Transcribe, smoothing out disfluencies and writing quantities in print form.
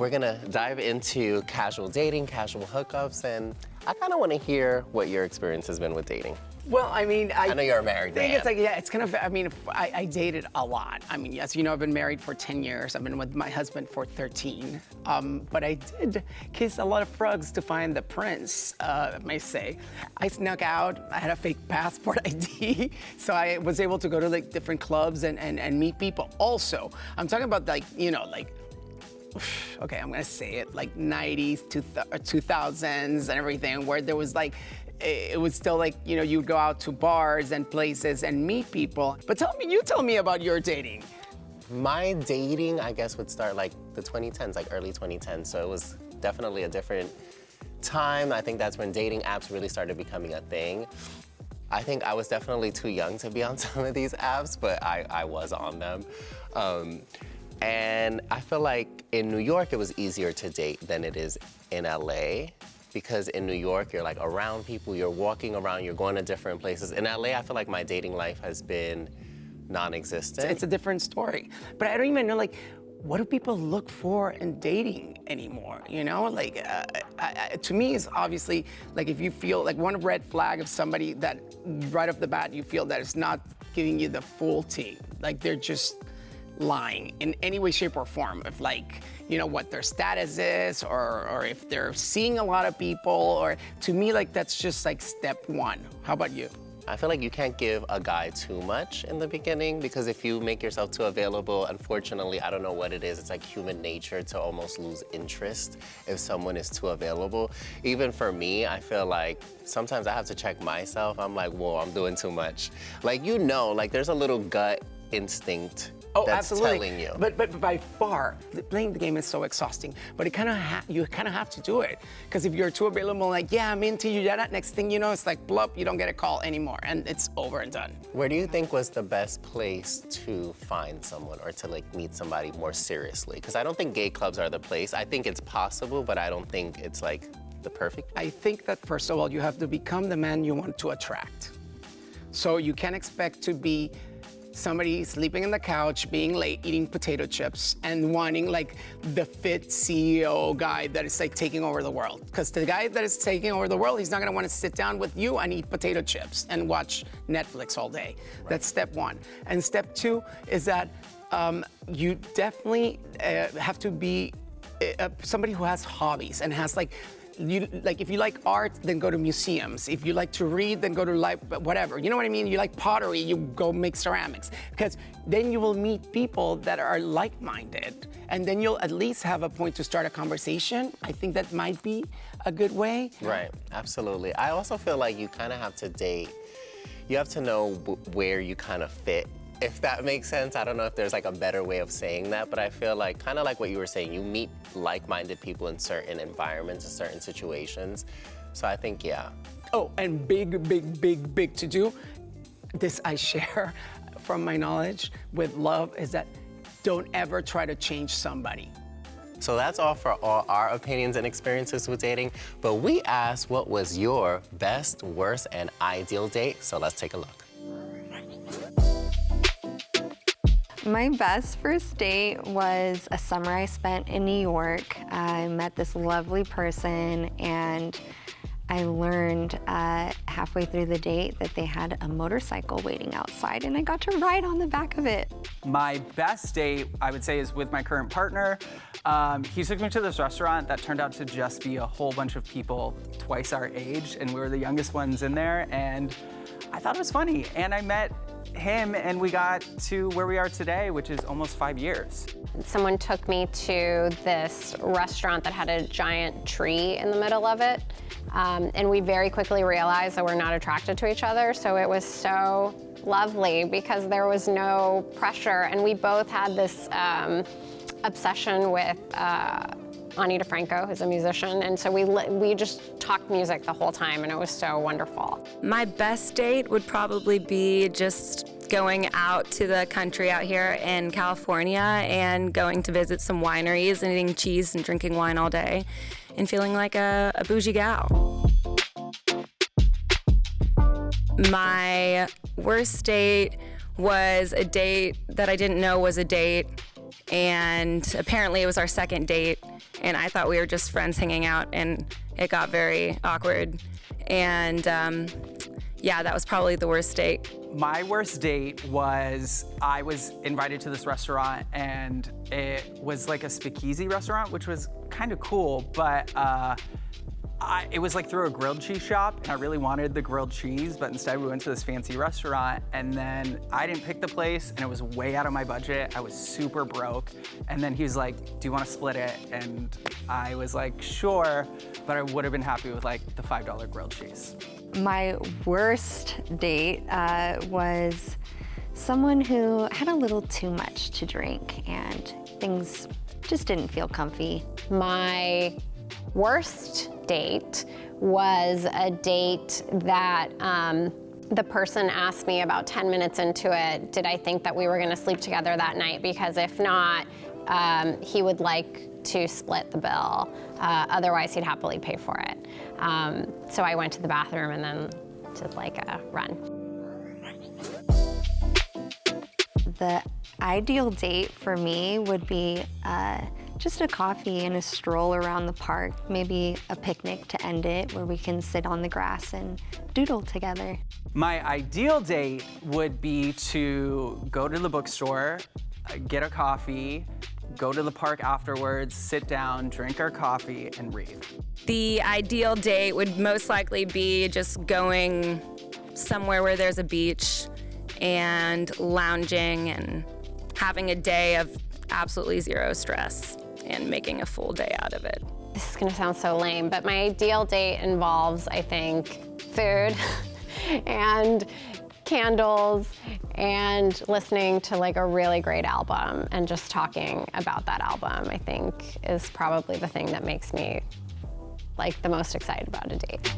we're gonna dive into casual dating, casual hookups, and I kind of want to hear what your experience has been with dating. Well, I mean, I know you're a married man. It's like, yeah, it's kind of, I mean, I dated a lot. I mean, yes, you know, I've been married for 10 years. I've been with my husband for 13. But I did kiss a lot of frogs to find the prince, I may say. I snuck out. I had a fake passport ID. So I was able to go to like different clubs and meet people. Also, I'm talking about like, you know, like, okay, I'm gonna say it, like 90s, 2000s and everything, where there was like, it was still like, you know, you'd go out to bars and places and meet people. But you tell me about your dating. My dating, I guess, would start like the 2010s, like early 2010s. So it was definitely a different time. I think that's when dating apps really started becoming a thing. I think I was definitely too young to be on some of these apps, but I was on them. And I feel like in New York, it was easier to date than it is in LA. Because in New York, you're like around people, you're walking around, you're going to different places. In LA, I feel like my dating life has been non-existent. It's a different story. But I don't even know, like, what do people look for in dating anymore, you know? Like, to me, it's obviously, like, if you feel, like, one red flag of somebody that right off the bat, you feel that it's not giving you the full tea. Like, they're just lying in any way, shape, or form of, like, you know, what their status is, or if they're seeing a lot of people, or to me, like, that's just like step one. How about you? I feel like you can't give a guy too much in the beginning, because if you make yourself too available, unfortunately, I don't know what it is, it's like human nature to almost lose interest if someone is too available. Even for me, I feel like sometimes I have to check myself. I'm like, whoa, I'm doing too much. Like, you know, like there's a little gut instinct that's telling you. But by far, playing the game is so exhausting. But it you kind of have to do it, because if you're too available, like, yeah, I'm into you, yeah, next thing you know, it's like, blup, you don't get a call anymore, and it's over and done. Where do you think was the best place to find someone or to like meet somebody more seriously? Because I don't think gay clubs are the place. I think it's possible, but I don't think it's like the perfect. I think that first of all, you have to become the man you want to attract. So you can't expect to be somebody sleeping on the couch, being late, eating potato chips, and wanting like the fit CEO guy that is like taking over the world. Because the guy that is taking over the world, he's not gonna wanna sit down with you and eat potato chips and watch Netflix all day. Right. That's step one. And step two is that you definitely have to be somebody who has hobbies and has like, if you like art, then go to museums. If you like to read, then go to whatever. You know what I mean? You like pottery, you go make ceramics. Because then you will meet people that are like-minded. And then you'll at least have a point to start a conversation. I think that might be a good way. Right, absolutely. I also feel like you kind of have to date, you have to know where you kind of fit, if that makes sense. I don't know if there's like a better way of saying that, but I feel like, kind of like what you were saying, you meet like-minded people in certain environments, in certain situations. So I think, yeah. Oh, and big to do, this I share from my knowledge with love, is that don't ever try to change somebody. So that's all for all our opinions and experiences with dating, but we asked what was your best, worst, and ideal date, so let's take a look. My best first date was a summer I spent in New York. I met this lovely person, and I learned halfway through the date that they had a motorcycle waiting outside, and I got to ride on the back of it. My best date, I would say, is with my current partner. He took me to this restaurant that turned out to just be a whole bunch of people twice our age, and we were the youngest ones in there, and I thought it was funny. And I met him, and we got to where we are today, which is almost 5 years. Someone took me to this restaurant that had a giant tree in the middle of it, and we very quickly realized that we're not attracted to each other, so it was so lovely because there was no pressure, and we both had this obsession with Ani DeFranco, who's a musician, and so we just talked music the whole time, and it was so wonderful. My best date would probably be just going out to the country out here in California and going to visit some wineries and eating cheese and drinking wine all day and feeling like a bougie gal. My worst date was a date that I didn't know was a date, and apparently it was our second date, and I thought we were just friends hanging out, and it got very awkward. And yeah, that was probably the worst date. My worst date was I was invited to this restaurant, and it was like a speakeasy restaurant, which was kind of cool, but it was like through a grilled cheese shop, and I really wanted the grilled cheese, but instead we went to this fancy restaurant, and then I didn't pick the place, and it was way out of my budget. I was super broke, and then he was like, do you want to split it? And I was like, sure, but I would have been happy with like the $5 grilled cheese. My worst date was someone who had a little too much to drink and things just didn't feel comfy. My worst date was a date that the person asked me about 10 minutes into it, did I think that we were gonna sleep together that night? Because if not, he would like to split the bill. Otherwise, he'd happily pay for it. So I went to the bathroom and then did like a run. The ideal date for me would be just a coffee and a stroll around the park, maybe a picnic to end it where we can sit on the grass and doodle together. My ideal date would be to go to the bookstore, get a coffee, go to the park afterwards, sit down, drink our coffee, and read. The ideal date would most likely be just going somewhere where there's a beach and lounging and having a day of absolutely zero stress and making a full day out of it. This is gonna sound so lame, but my ideal date involves, I think, food and candles and listening to like a really great album and just talking about that album, I think is probably the thing that makes me like the most excited about a date.